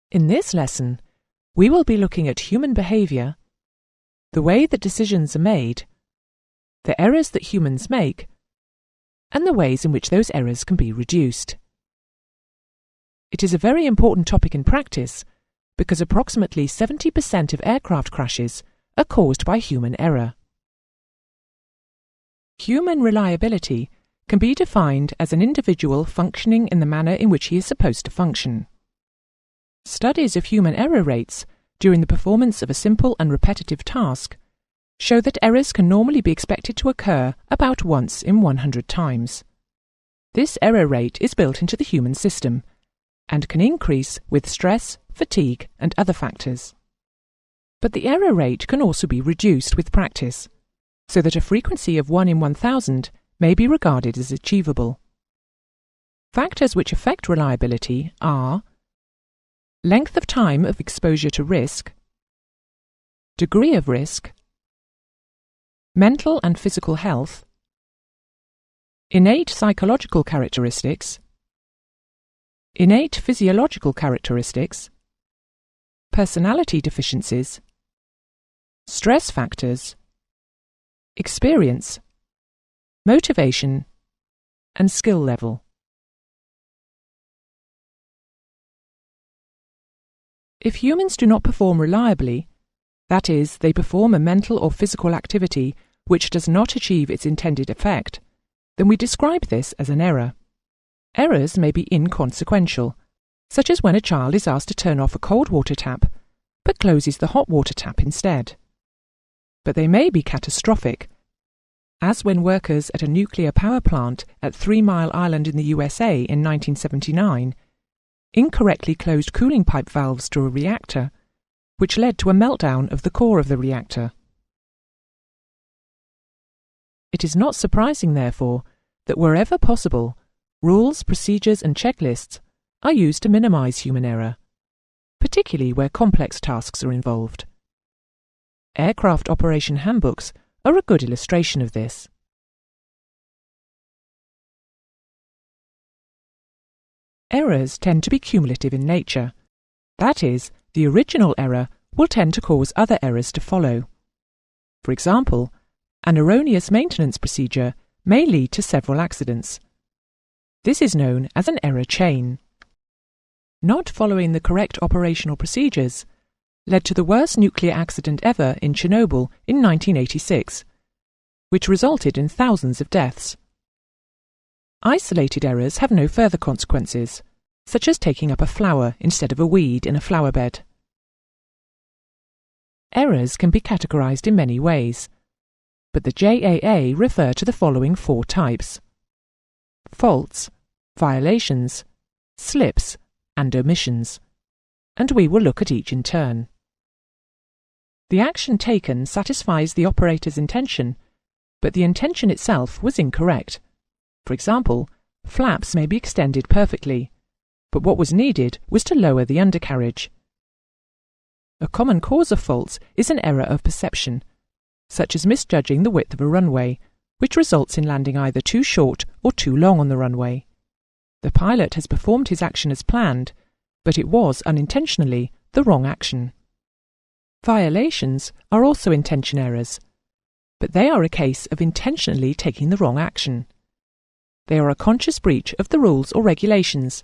In this lesson, we will be looking at human behaviour, the way that decisions are made, the errors that humans make, and the ways in which those errors can be reduced. It is a very important topic in practice because approximately 70% of aircraft crashes are caused by human error. Human reliability can be defined as an individual functioning in the manner in which he is supposed to function. Studies of human error rates during the performance of a simple and repetitive task show that errors can normally be expected to occur about once in 100 times. This error rate is built into the human system and can increase with stress, fatigue, and other factors. But the error rate can also be reduced with practice, so that a frequency of 1 in 1,000 may be regarded as achievable. Factors which affect reliability are length of time of exposure to risk, degree of risk, mental and physical health, innate psychological characteristics, innate physiological characteristics, personality deficiencies, stress factors, experience, motivation, and skill level. If humans do not perform reliably, that is, they perform a mental or physical activity which does not achieve its intended effect, then we describe this as an error. Errors may be inconsequential, such as when a child is asked to turn off a cold water tap, but closes the hot water tap instead. But they may be catastrophic, as when workers at a nuclear power plant at 3 Mile Island in the USA in 1979 incorrectly closed cooling pipe valves to a reactor, which led to a meltdown of the core of the reactor. It is not surprising, therefore, that wherever possible, rules, procedures and checklists are used to minimize human error, particularly where complex tasks are involved. Aircraft operation handbooks are a good illustration of this. Errors tend to be cumulative in nature. That is, the original error will tend to cause other errors to follow. For example, an erroneous maintenance procedure may lead to several accidents. This is known as an error chain. Not following the correct operational procedures led to the worst nuclear accident ever in Chernobyl in 1986, which resulted in thousands of deaths. Isolated errors have no further consequences, such as taking up a flower instead of a weed in a flower bed. Errors can be categorized in many ways, but the JAA refer to the following 4 types: faults, violations, slips, and omissions, and we will look at each in turn. The action taken satisfies the operator's intention, but the intention itself was incorrect. For example, flaps may be extended perfectly, but what was needed was to lower the undercarriage. A common cause of faults is an error of perception, such as misjudging the width of a runway, which results in landing either too short or too long on the runway. The pilot has performed his action as planned, but it was unintentionally the wrong action. Violations are also intention errors, but they are a case of intentionally taking the wrong action. They are a conscious breach of the rules or regulations,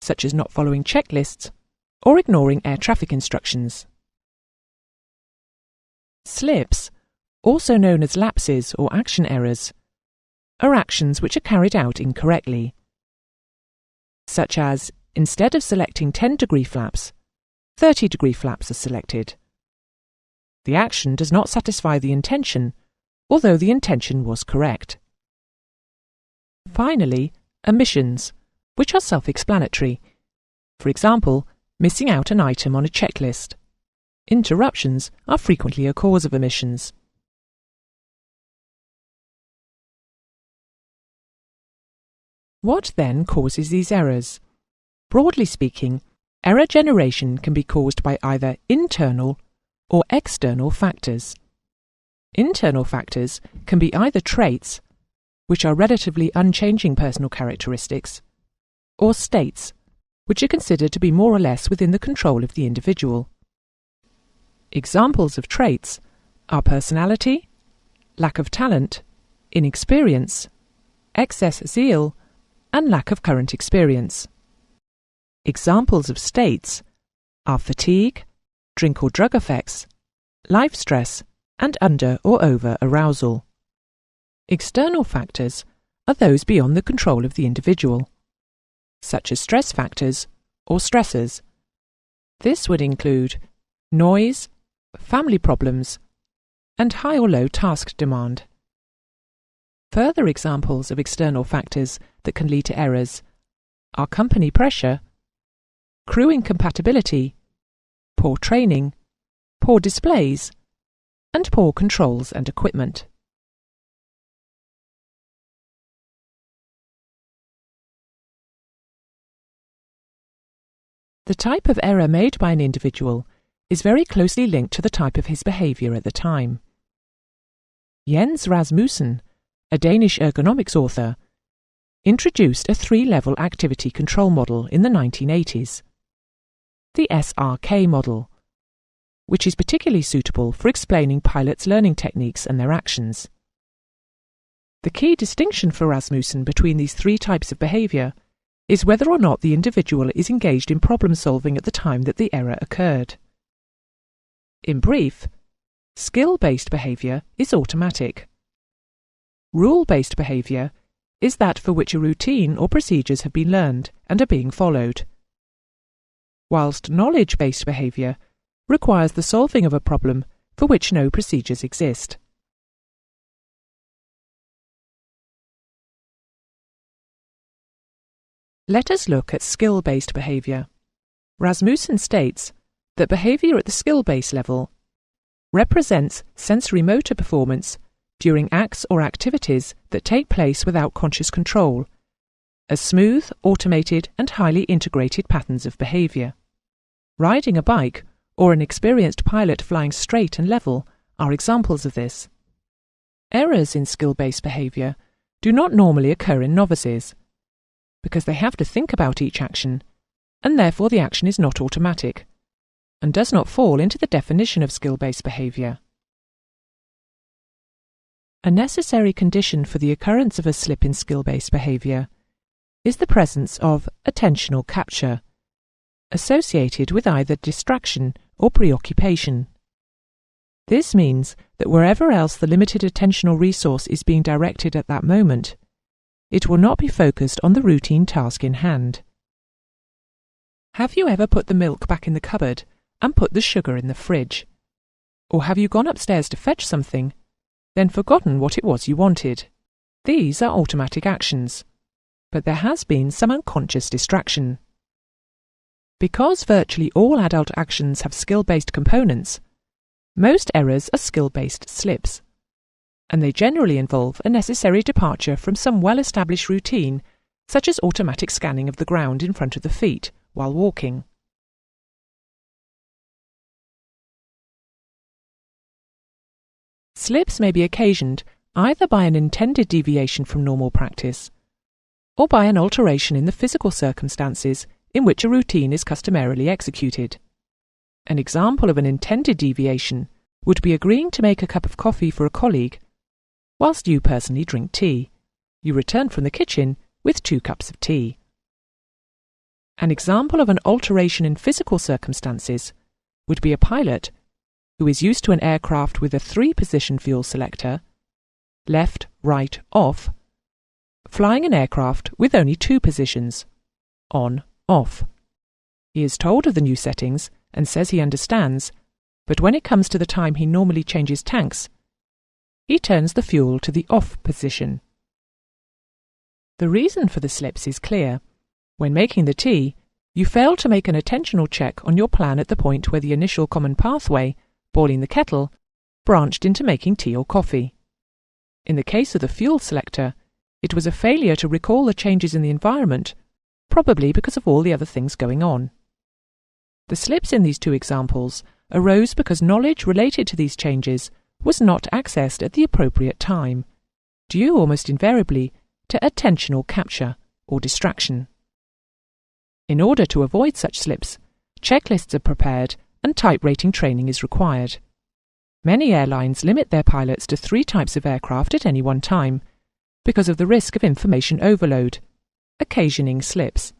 such as not following checklists or ignoring air traffic instructions. Slips, also known as lapses or action errors, are actions which are carried out incorrectly, such as instead of selecting 10-degree flaps, 30-degree flaps are selected. The action does not satisfy the intention, although the intention was correct. Finally, omissions, which are self-explanatory. For example, missing out an item on a checklist. Interruptions are frequently a cause of omissions. What then causes these errors? Broadly speaking, error generation can be caused by either internal or external factors. Internal factors can be either traits, which are relatively unchanging personal characteristics, or states, which are considered to be more or less within the control of the individual. Examples of traits are personality, lack of talent, inexperience, excess zeal, and lack of current experience. Examples of states are fatigue, drink or drug effects, life stress, and under or over arousal. External factors are those beyond the control of the individual, such as stress factors or stressors. This would include noise, family problems, and high or low task demand. Further examples of external factors that can lead to errors are company pressure, crew incompatibility, poor training, poor displays, and poor controls and equipment. The type of error made by an individual is very closely linked to the type of his behaviour at the time. Jens Rasmussen, a Danish ergonomics author, introduced a three-level activity control model in the 1980s, the SRK model, which is particularly suitable for explaining pilots' learning techniques and their actions. The key distinction for Rasmussen between these three types of behaviour is whether or not the individual is engaged in problem-solving at the time that the error occurred. In brief, skill-based behaviour is automatic. Rule-based behaviour is that for which a routine or procedures have been learned and are being followed, whilst knowledge-based behaviour requires the solving of a problem for which no procedures exist. Let us look at skill-based behaviour. Rasmussen states that behaviour at the skill-based level represents sensory-motor performance during acts or activities that take place without conscious control, as smooth, automated and highly integrated patterns of behaviour. Riding a bike or an experienced pilot flying straight and level are examples of this. Errors in skill-based behaviour do not normally occur in novices, because they have to think about each action, and therefore the action is not automatic, and does not fall into the definition of skill-based behaviour. A necessary condition for the occurrence of a slip in skill-based behaviour is the presence of attentional capture, associated with either distraction or preoccupation. This means that wherever else the limited attentional resource is being directed at that moment, it will not be focused on the routine task in hand. Have you ever put the milk back in the cupboard and put the sugar in the fridge? Or have you gone upstairs to fetch something, then forgotten what it was you wanted? These are automatic actions, but there has been some unconscious distraction. Because virtually all adult actions have skill-based components, most errors are skill-based slips, and they generally involve a necessary departure from some well-established routine, such as automatic scanning of the ground in front of the feet while walking. Slips may be occasioned either by an intended deviation from normal practice, or by an alteration in the physical circumstances in which a routine is customarily executed. An example of an intended deviation would be agreeing to make a cup of coffee for a colleague whilst you personally drink tea. You return from the kitchen with 2 cups of tea. An example of an alteration in physical circumstances would be a pilot who is used to an aircraft with a 3-position fuel selector, left, right, off, flying an aircraft with only 2 positions, on, off. He is told of the new settings and says he understands, but when it comes to the time he normally changes tanks, he turns the fuel to the off position. The reason for the slips is clear. When making the tea, you fail to make an attentional check on your plan at the point where the initial common pathway, boiling the kettle, branched into making tea or coffee. In the case of the fuel selector, it was a failure to recall the changes in the environment, probably because of all the other things going on. The slips in these 2 examples arose because knowledge related to these changes was not accessed at the appropriate time, due almost invariably to attentional capture or distraction. In order to avoid such slips, checklists are prepared and type rating training is required. Many airlines limit their pilots to 3 types of aircraft at any one time because of the risk of information overload, occasioning slips.